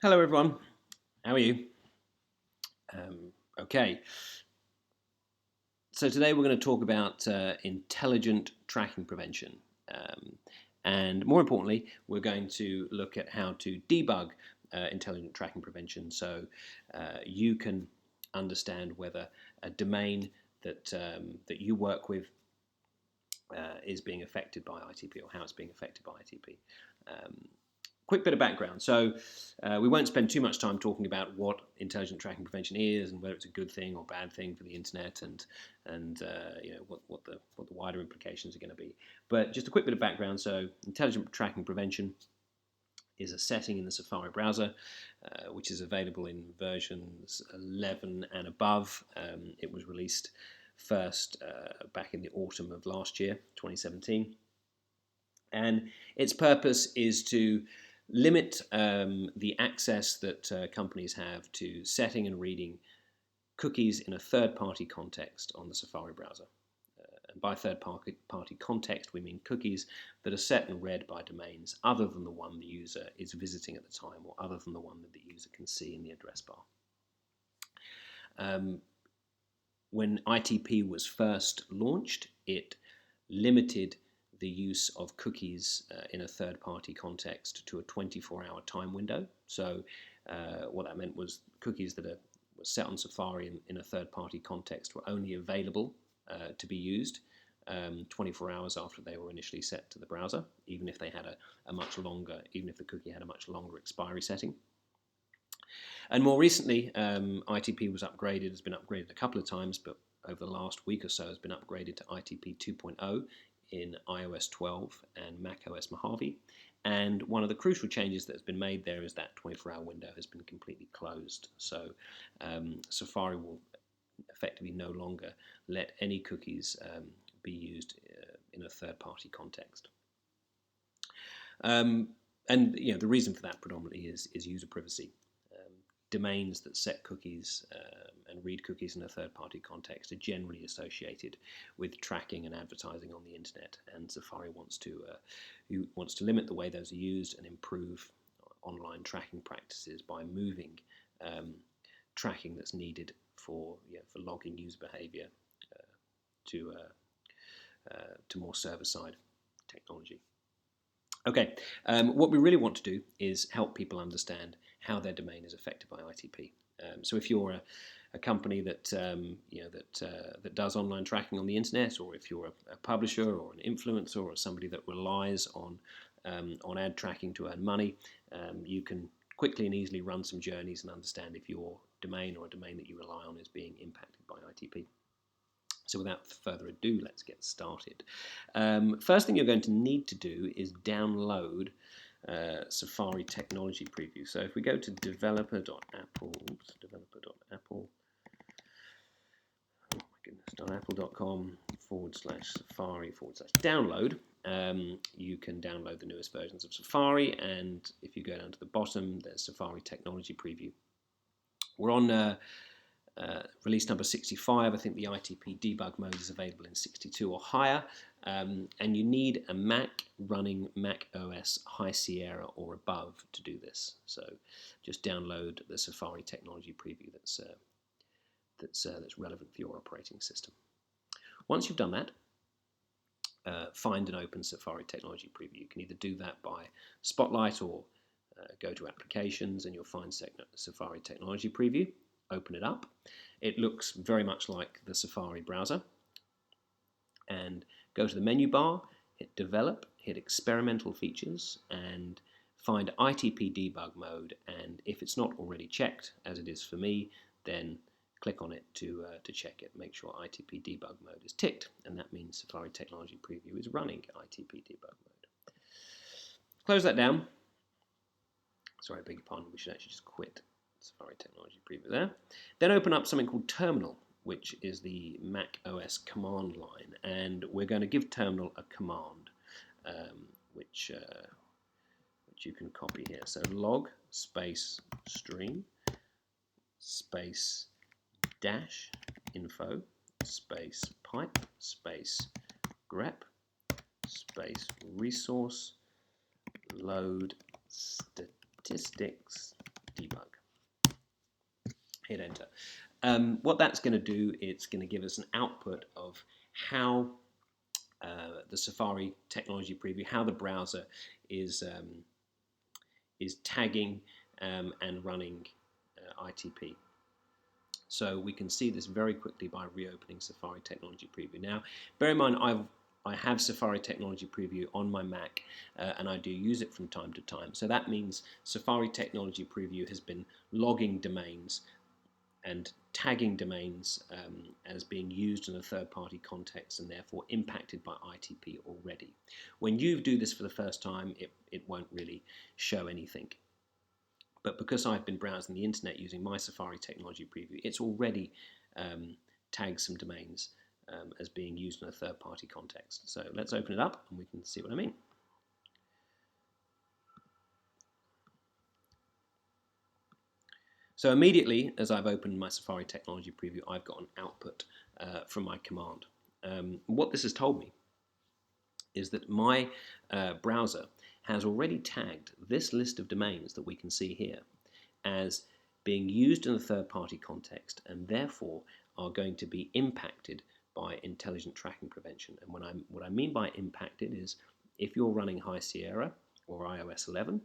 Hello, everyone. How are you? Okay, so today we're going to talk about intelligent tracking prevention. Um, and more importantly, we're going to look at how to debug intelligent tracking prevention so you can understand whether a domain that you work with is being affected by ITP or how it's being affected by ITP. Um, quick bit of background. So we won't spend too much time talking about what intelligent tracking prevention is and whether it's a good thing or bad thing for the internet and what the wider implications are going to be. But just a quick bit of background. So intelligent tracking prevention is a setting in the Safari browser, which is available in versions 11 and above. It was released first back in the autumn of last year, 2017. And its purpose is to limit the access that companies have to setting and reading cookies in a third-party context on the Safari browser. And by third-party context, we mean cookies that are set and read by domains other than the one the user is visiting at the time or other than the one that the user can see in the address bar. When ITP was first launched, it limited the use of cookies in a third-party context to a 24-hour time window. So what that meant was cookies that were set on Safari in a third-party context were only available to be used 24 hours after they were initially set to the browser, even if they had a much longer, even if the cookie had a much longer expiry setting. And more recently, ITP was upgraded, has been upgraded a couple of times, but over the last week or so has been upgraded to ITP 2.0 in iOS 12 and macOS Mojave. And one of the crucial changes that has been made there is that 24-hour window has been completely closed. So Safari will effectively no longer let any cookies be used in a third-party context. And the reason for that predominantly is user privacy. Domains that set cookies and read cookies in a third-party context are generally associated with tracking and advertising on the internet, and Safari wants to limit the way those are used and improve online tracking practices by moving tracking that's needed for logging user behavior to more server-side technology. Okay, what we really want to do is help people understand how their domain is affected by ITP. So if you're a company that that does online tracking on the internet, or if you're a publisher or an influencer or somebody that relies on ad tracking to earn money, you can quickly and easily run some journeys and understand if your domain or a domain that you rely on is being impacted by ITP. So without further ado, let's get started. First thing you're going to need to do is download Safari Technology Preview. So if we go to developer.apple, apple.com/safari/download, you can download the newest versions of Safari, and if you go down to the bottom, there's Safari Technology Preview. We're on release number 65. I think the ITP debug mode is available in 62 or higher, and you need a Mac running Mac OS High Sierra or above to do this. So just download the Safari Technology Preview that's relevant for your operating system. Once you've done that, find and open Safari Technology Preview. You can either do that by Spotlight or go to Applications and you'll find Safari Technology Preview. Open it up. It looks very much like the Safari browser. And go to the menu bar, hit Develop, hit Experimental Features, and find ITP debug mode. And if it's not already checked, as it is for me, then click on it to check it. Make sure ITP debug mode is ticked, and that means Safari Technology Preview is running ITP debug mode. Close that down. Sorry, I beg your pardon, we should actually just quit Safari Technology Preview there. Then open up something called Terminal, which is the Mac OS command line, and we're going to give Terminal a command, which you can copy here. So log space stream space dash info space pipe space grep space resource load statistics debug. Hit enter. What that's going to do, it's going to give us an output of how the Safari technology preview, how the browser is tagging and running ITP. So we can see this very quickly by reopening Safari Technology Preview. Now, bear in mind, I have Safari Technology Preview on my Mac, and I do use it from time to time. So that means Safari Technology Preview has been logging domains and tagging domains as being used in a third-party context and therefore impacted by ITP already. When you do this for the first time, it won't really show anything. But because I've been browsing the internet using my Safari Technology Preview, it's already tagged some domains as being used in a third-party context. So let's open it up and we can see what I mean. So immediately, as I've opened my Safari Technology Preview, I've got an output from my command. What this has told me is that my browser has already tagged this list of domains that we can see here as being used in a third-party context and therefore are going to be impacted by intelligent tracking prevention. And what I mean by impacted is if you're running High Sierra or iOS 11,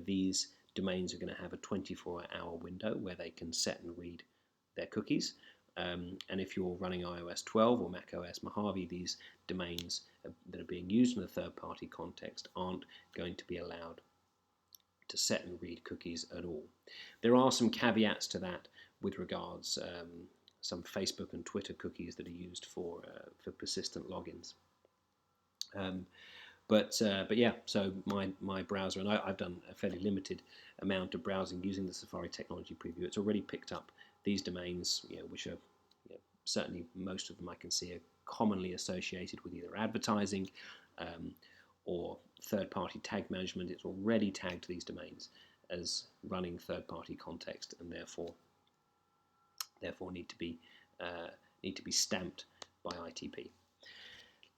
these domains are going to have a 24-hour window where they can set and read their cookies. And if you're running iOS 12 or macOS Mojave, these domains that are being used in a third-party context aren't going to be allowed to set and read cookies at all. There are some caveats to that with regards some Facebook and Twitter cookies that are used for persistent logins. But yeah, so my browser, and I've done a fairly limited amount of browsing using the Safari Technology Preview. It's already picked up these domains, which are certainly most of them I can see are commonly associated with either advertising or third-party tag management. It's already tagged these domains as running third-party context and therefore need to be stamped by ITP.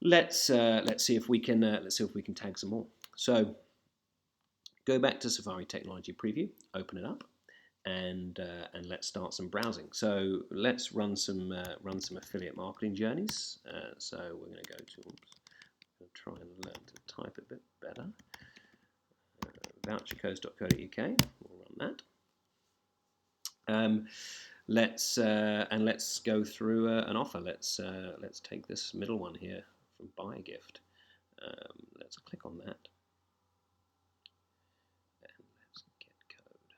Let's see if we can tag some more. So go back to Safari Technology Preview, open it up, and let's start some browsing. So let's run some affiliate marketing journeys. So we're going to go to try and learn to type a bit better. Vouchercodes.co.uk. We'll run that. Let's go through an offer. Let's take this middle one here from Buy a Gift. Let's click on that and let's get code.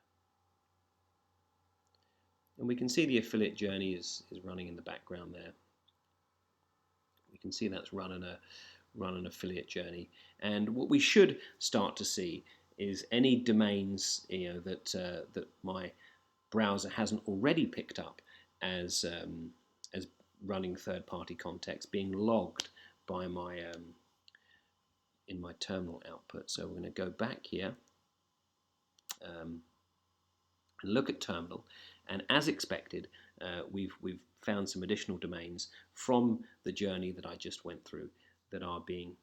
And we can see the affiliate journey is running in the background there. We can see that's run an affiliate journey, and what we should start to see is any domains that my browser hasn't already picked up as running third-party context being logged by my in my terminal output. So we're going to go back here and look at terminal, and as expected, we've found some additional domains from the journey that I just went through that are being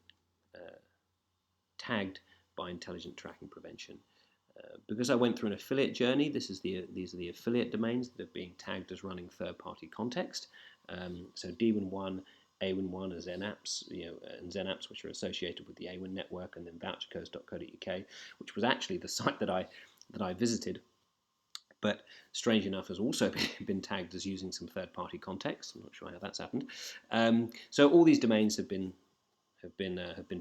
tagged by intelligent tracking prevention. Because I went through an affiliate journey, these are the affiliate domains that are being tagged as running third-party context. So D11, A11 are XenApps, and XenApps which are associated with the A1 network, and then vouchercodes.co.uk, which was actually the site that I visited, but strange enough has also been tagged as using some third-party context. I'm not sure how that's happened. So all these domains have been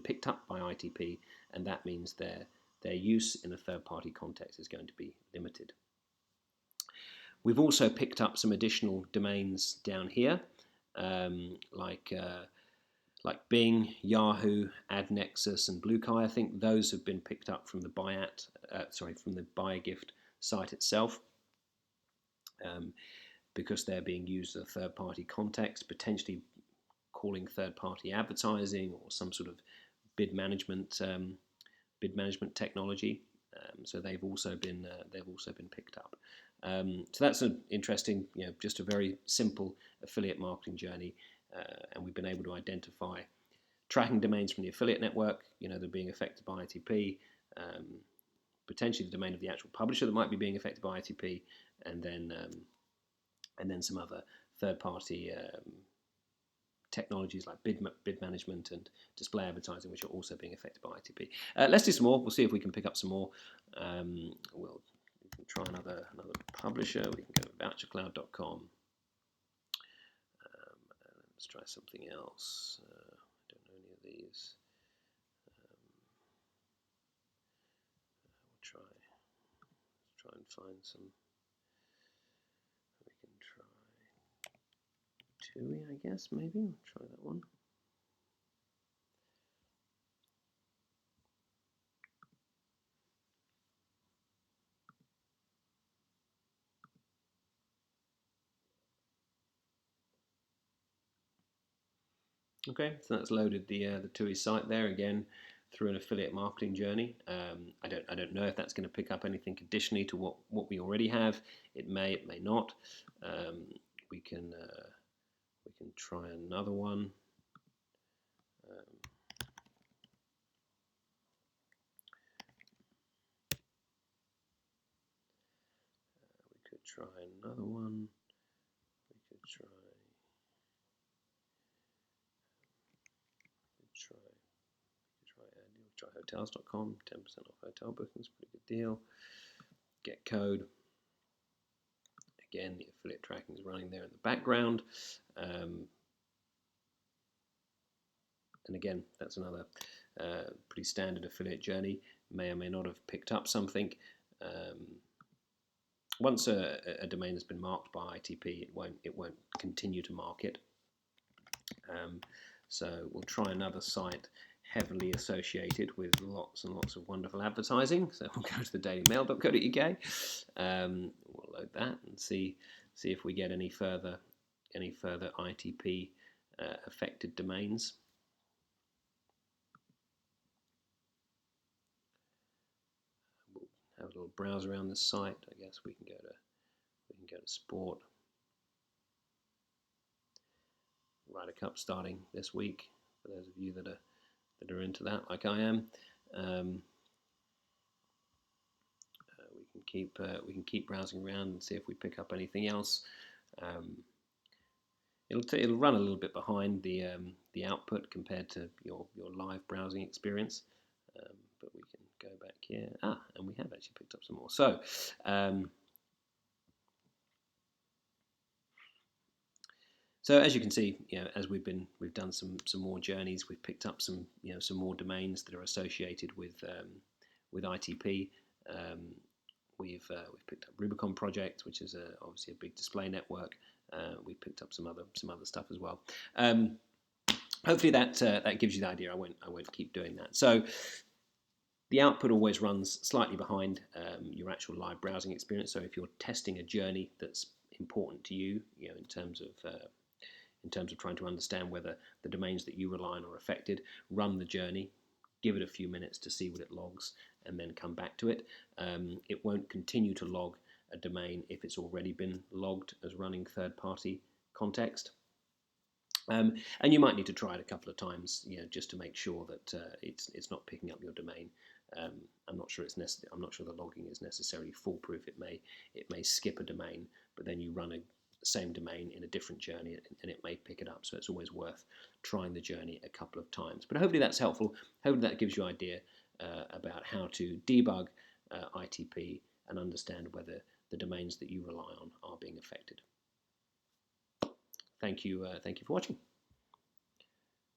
picked up by ITP, and that means their use in a third-party context is going to be limited. We've also picked up some additional domains down here, like Bing, Yahoo, AdNexus, and BlueKai. I think those have been picked up from the Buy a Gift site itself, because they're being used in a third-party context, potentially calling third-party advertising or some sort of bid management technology. So they've also been picked up. So that's an interesting, just a very simple affiliate marketing journey, and we've been able to identify tracking domains from the affiliate network, that are being affected by ITP, potentially the domain of the actual publisher that might be being affected by ITP, and then some other third-party technologies like bid management and display advertising, which are also being affected by ITP. Let's do some more. We'll see if we can pick up some more. We can try another publisher. We can go to vouchercloud.com. Let's try something else. I don't know any of these. We'll try and find some. We can try TUI, I guess, maybe. We'll try that one. Okay, so that's loaded the TUI site there again through an affiliate marketing journey. I don't know if that's going to pick up anything additionally to what we already have. It may not. We can try another one. We could try another one. We could try hotels.com, 10% off hotel bookings, pretty good deal. Get code. Again, the affiliate tracking is running there in the background. And again, that's another pretty standard affiliate journey. May or may not have picked up something. Once a domain has been marked by ITP, it won't continue to mark it. So we'll try another site heavily associated with lots and lots of wonderful advertising. So we'll go to the dailymail.co.uk. We'll load that and see if we get any further ITP affected domains. We'll have a little browse around the site. I guess we can go to sport. Ryder Cup starting this week for those of you that are into that, like I am. We can keep browsing around and see if we pick up anything else. It'll run a little bit behind the output compared to your live browsing experience, but we can go back here. And we have actually picked up some more. So. So as you can see, as we've done some more journeys, we've picked up some more domains that are associated with ITP. We've picked up Rubicon Project, which is obviously a big display network. We've picked up some other stuff as well. Hopefully that gives you the idea. I won't keep doing that. So the output always runs slightly behind your actual live browsing experience. So if you're testing a journey that's important to you, in terms of trying to understand whether the domains that you rely on are affected, run the journey, give it a few minutes to see what it logs, and then come back to it. It won't continue to log a domain if it's already been logged as running third-party context. And you might need to try it a couple of times, just to make sure that it's not picking up your domain. I'm not sure the logging is necessarily foolproof. It may skip a domain, but then you run a same domain in a different journey and it may pick it up. So it's always worth trying the journey a couple of times. But hopefully that's helpful. Hopefully that gives you an idea about how to debug ITP and understand whether the domains that you rely on are being affected. Thank you for watching.